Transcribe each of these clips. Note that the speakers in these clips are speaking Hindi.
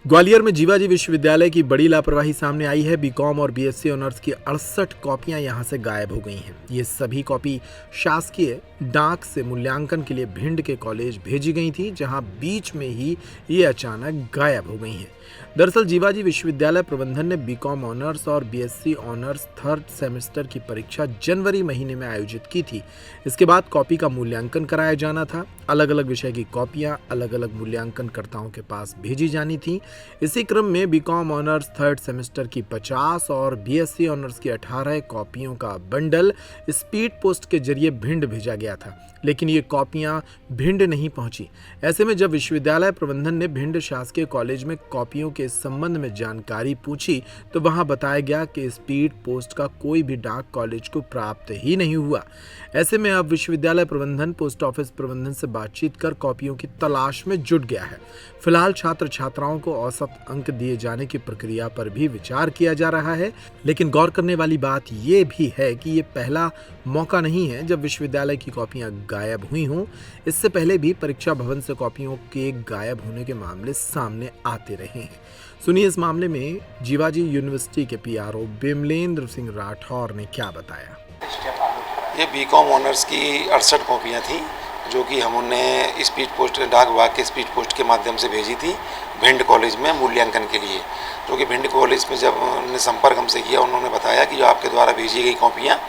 ग्वालियर में जीवाजी विश्वविद्यालय की बड़ी लापरवाही सामने आई है। बीकॉम और बीएससी ऑनर्स की 68 कॉपियां यहां से गायब हो गई हैं। ये सभी कॉपी शासकीय डाक से मूल्यांकन के लिए भिंड के कॉलेज भेजी गई थी, जहां बीच में ही ये अचानक गायब हो गई हैं। दरअसल जीवाजी विश्वविद्यालय प्रबंधन ने बीकॉम ऑनर्स और बीएससी ऑनर्स थर्ड सेमेस्टर की परीक्षा जनवरी महीने में आयोजित की थी। इसके बाद कॉपी का मूल्यांकन कराया जाना था। अलग अलग विषय की कॉपियां अलग अलग मूल्यांकनकर्ताओं के पास भेजी जानी थी। इसी क्रम में बीकॉम ऑनर्स थर्ड सेमेस्टर की 50 और बीएससी ऑनर्स की 18 कॉपियों का बंडल स्पीड पोस्ट के जरिए भिंड भेजा गया था, लेकिन ये कॉपियां भिंड नहीं पहुंची। ऐसे में जब विश्वविद्यालय प्रबंधन ने भिंड शासकीय कॉलेज में कॉपियों के संबंध में जानकारी पूछी तो वहां बताया गया कि स्पीड पोस्ट का कोई भी डाक कॉलेज को प्राप्त ही नहीं हुआ। ऐसे में अब विश्वविद्यालय प्रबंधन पोस्ट ऑफिस प्रबंधन से बातचीत कर कॉपियों की तलाश में जुट गया है। फिलहाल छात्र छात्राओं को औसत अंक दिए जाने की प्रक्रिया पर भी विचार किया जा रहा है, लेकिन गौर करने वाली बात यह भी है कि ये पहला मौका नहीं है जब विश्वविद्यालय की कॉपियां गायब हुई हों। इससे पहले भी परीक्षा भवन से कॉपियों के गायब होने के मामले सामने आते रहे हैं। सुनिए इस मामले में जीवाजी यूनिवर्सिटी के पीआरओ बिमलेंद्र सिंह राठौर ने क्या बताया। ये बीकॉम ऑनर्स की 68 कॉपियाँ थी जो कि हमने स्पीड पोस्ट डाक विभाग के स्पीड पोस्ट के माध्यम से भेजी थी भिंड कॉलेज में मूल्यांकन के लिए। जो कि भिंड कॉलेज में जब उन्होंने संपर्क हमसे किया, उन्होंने बताया कि जो आपके द्वारा भेजी गई कॉपियाँ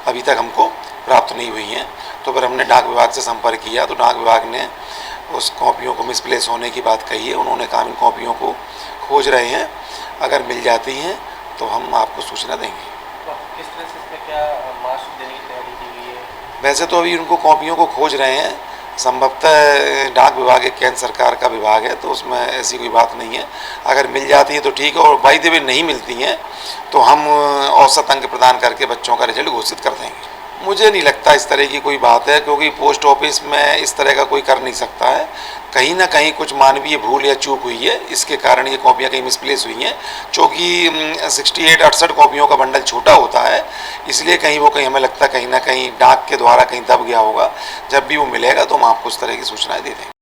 अभी तक हमको प्राप्त नहीं हुई हैं। तो फिर हमने डाक विभाग से संपर्क किया तो डाक विभाग ने उस कॉपियों को मिसप्लेस होने की बात कही है। उन्होंने कहा इन कॉपियों को खोज रहे हैं, अगर मिल जाती हैं तो हम आपको सूचना देंगे। किस तरह से इसमें क्या मार्क्स देने की तैयारी की गई है? वैसे तो अभी उनको कॉपियों को खोज रहे हैं। संभवतः डाक विभाग एक केंद्र सरकार का विभाग है, तो उसमें ऐसी कोई बात नहीं है। अगर मिल जाती है तो ठीक है, और बाई द वे नहीं मिलती हैं तो हम औसत अंक प्रदान करके बच्चों का रिजल्ट घोषित कर देंगे। मुझे नहीं लगता इस तरह की कोई बात है, क्योंकि पोस्ट ऑफिस में इस तरह का कोई कर नहीं सकता है। कहीं ना कहीं कुछ मानवीय भूल या चूक हुई है, इसके कारण ये कॉपियाँ कहीं मिसप्लेस हुई हैं। चूँकि 68 कॉपियों का बंडल छोटा होता है, इसलिए कहीं हमें लगता है कहीं ना कहीं डाक के द्वारा कहीं दब गया होगा। जब भी वो मिलेगा तो हम आपको उस तरह की सूचनाएं दे देंगे।